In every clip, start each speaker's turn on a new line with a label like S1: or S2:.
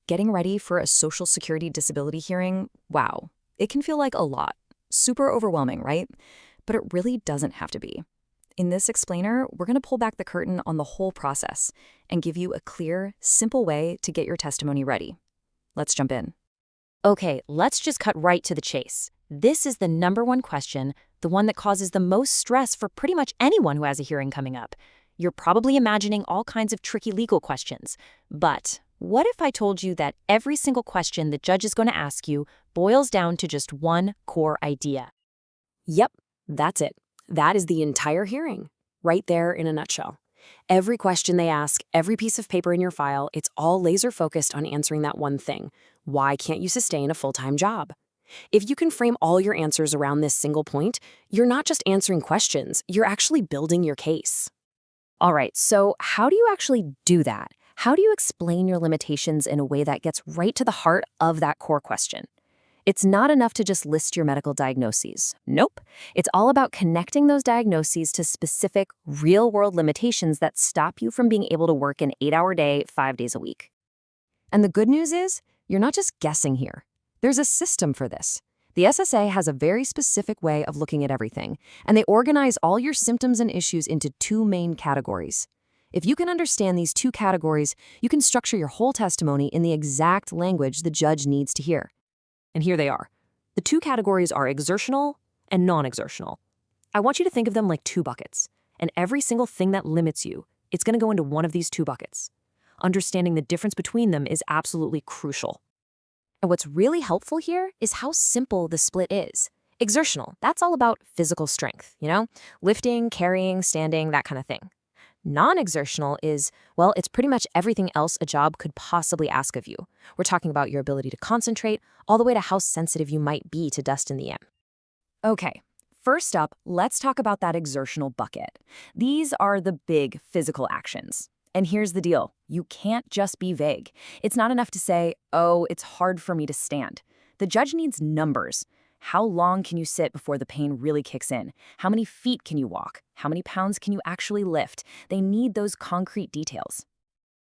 S1: Getting ready for a Social Security disability hearing, wow, it can feel like a lot. Super overwhelming, right? But it really doesn't have to be. In this explainer, we're going to pull back the curtain on the whole process and give you a clear, simple way to get your testimony ready. Let's jump in.
S2: Okay, let's just cut right to the chase. This is the number one question, the one that causes the most stress for pretty much anyone who has a hearing coming up. You're probably imagining all kinds of tricky legal questions. But what if I told you that every single question the judge is going to ask you boils down to just one core idea?
S3: Yep, that's it. That is the entire hearing, right there in a nutshell. Every question they ask, every piece of paper in your file, it's all laser focused on answering that one thing. Why can't you sustain a full-time job? If you can frame all your answers around this single point, you're not just answering questions, you're actually building your case.
S2: All right, so how do you actually do that? How do you explain your limitations in a way that gets right to the heart of that core question? It's not enough to just list your medical diagnoses. Nope. It's all about connecting those diagnoses to specific, real-world limitations that stop you from being able to work an 8-hour day, 5 days a week.
S1: And the good news is, you're not just guessing here. There's a system for this. The SSA has a very specific way of looking at everything, and they organize all your symptoms and issues into 2 main categories. If you can understand these 2 categories, you can structure your whole testimony in the exact language the judge needs to hear. And here they are. The 2 categories are exertional and non-exertional. I want you to think of them like 2 buckets, and every single thing that limits you, it's going to go into one of these 2 buckets. Understanding the difference between them is absolutely crucial.
S2: And what's really helpful here is how simple the split is. Exertional, that's all about physical strength, lifting, carrying, standing, that kind of thing. Non-exertional is, well, it's pretty much everything else a job could possibly ask of you. We're talking about your ability to concentrate, all the way to how sensitive you might be to dust in the air.
S1: Okay, first up, let's talk about that exertional bucket. These are the big physical actions. And here's the deal. You can't just be vague. It's not enough to say, oh, it's hard for me to stand. The judge needs numbers. How long can you sit before the pain really kicks in? How many feet can you walk? How many pounds can you actually lift? They need those concrete details.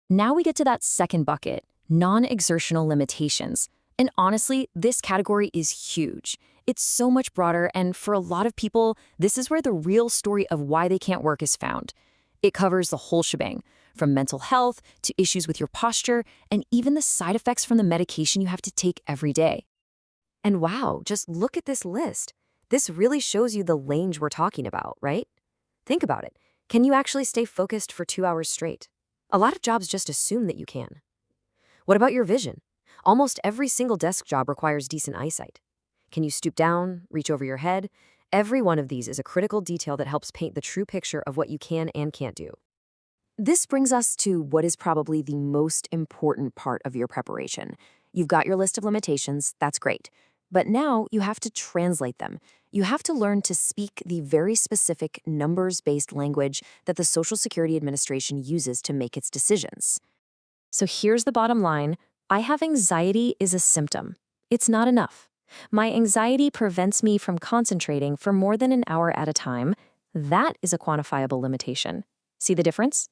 S2: Now we get to that second bucket, non-exertional limitations. And honestly, this category is huge. It's so much broader, and for a lot of people, this is where the real story of why they can't work is found. It covers the whole shebang, from mental health to issues with your posture, and even the side effects from the medication you have to take every day.
S3: And wow, just look at this list. This really shows you the range we're talking about, right? Think about it. Can you actually stay focused for 2 hours straight? A lot of jobs just assume that you can. What about your vision? Almost every single desk job requires decent eyesight. Can you stoop down, reach over your head? Every one of these is a critical detail that helps paint the true picture of what you can and can't do. This brings us to what is probably the most important part of your preparation. You've got your list of limitations, that's great. But now you have to translate them. You have to learn to speak the very specific numbers-based language that the Social Security Administration uses to make its decisions. So here's the bottom line. I have anxiety is a symptom. It's not enough. My anxiety prevents me from concentrating for more than an hour at a time. That is a quantifiable limitation. See the difference?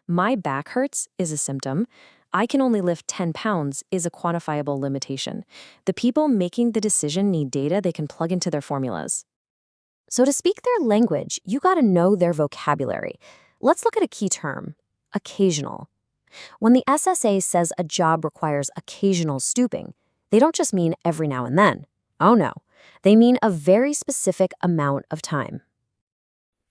S3: My back hurts is a symptom. I can only lift 10 pounds is a quantifiable limitation. The people making the decision need data they can plug into their formulas. So to speak their language, you gotta know their vocabulary. Let's look at a key term, occasional. When the SSA says a job requires occasional stooping, they don't just mean every now and then. Oh no, they mean a very specific amount of time.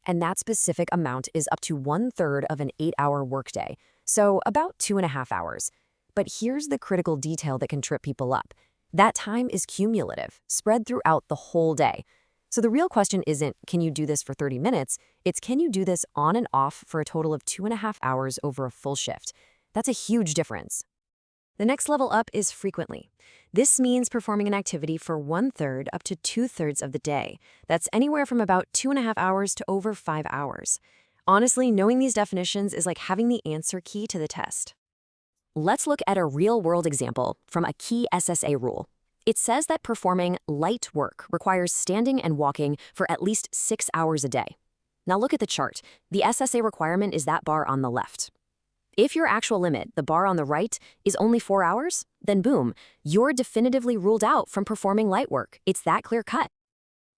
S3: And that specific amount is up to 1/3 of an 8-hour workday, so about 2.5 hours. But here's the critical detail that can trip people up. That time is cumulative, spread throughout the whole day. So the real question isn't, can you do this for 30 minutes? It's, can you do this on and off for a total of 2.5 hours over a full shift? That's a huge difference. The next level up is frequently. This means performing an activity for 1/3 up to 2/3 of the day. That's anywhere from about 2.5 hours to over 5 hours. Honestly, knowing these definitions is like having the answer key to the test. Let's look at a real-world example from a key SSA rule. It says that performing light work requires standing and walking for at least 6 hours a day. Now look at the chart. The SSA requirement is that bar on the left. If your actual limit, the bar on the right, is only 4 hours, then boom, you're definitively ruled out from performing light work. It's that clear cut.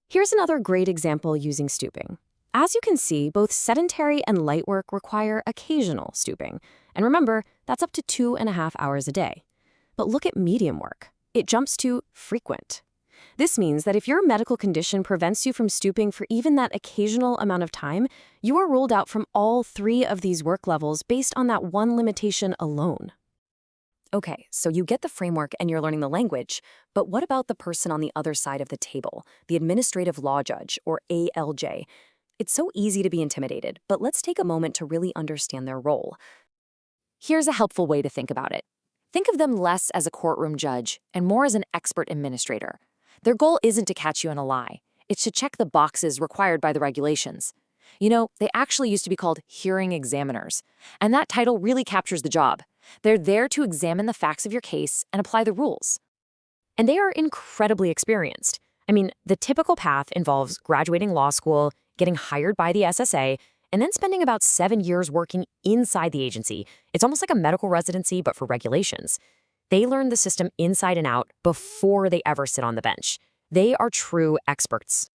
S3: Here's another great example using stooping. As you can see, both sedentary and light work require occasional stooping. And remember, that's up to 2.5 hours a day. But look at medium work. It jumps to frequent. This means that if your medical condition prevents you from stooping for even that occasional amount of time, you are ruled out from all 3 of these work levels based on that one limitation alone. Okay, so you get the framework and you're learning the language, but what about the person on the other side of the table, the administrative law judge, or ALJ? It's so easy to be intimidated, but let's take a moment to really understand their role. Here's a helpful way to think about it. Think of them less as a courtroom judge and more as an expert administrator. Their goal isn't to catch you in a lie. It's to check the boxes required by the regulations. You know, they actually used to be called hearing examiners, and that title really captures the job. They're there to examine the facts of your case and apply the rules. And they are incredibly experienced. I mean, the typical path involves graduating law school, getting hired by the SSA, and then spending about 7 years working inside the agency. It's almost like a medical residency, but for regulations. They learn the system inside and out before they ever sit on the bench. They are true experts.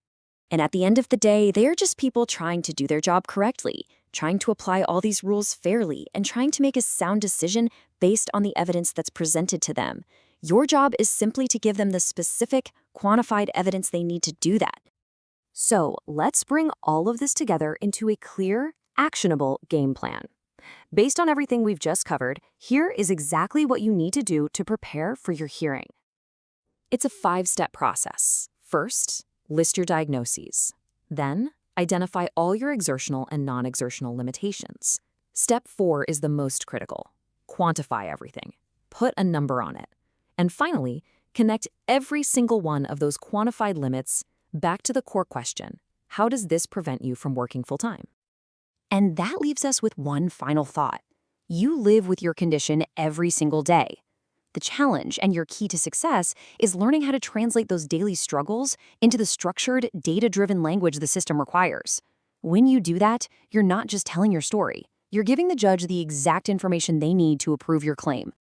S3: And at the end of the day, they are just people trying to do their job correctly, trying to apply all these rules fairly, and trying to make a sound decision based on the evidence that's presented to them. Your job is simply to give them the specific, quantified evidence they need to do that. So let's bring all of this together into a clear, actionable game plan. Based on everything we've just covered, here is exactly what you need to do to prepare for your hearing. It's a 5-step process. First, list your diagnoses. Then, identify all your exertional and non-exertional limitations. Step 4 is the most critical. Quantify everything. Put a number on it. And finally, connect every single one of those quantified limits back to the core question: how does this prevent you from working full-time? And that leaves us with one final thought. You live with your condition every single day. The challenge and your key to success is learning how to translate those daily struggles into the structured, data-driven language the system requires. When you do that, you're not just telling your story. You're giving the judge the exact information they need to approve your claim.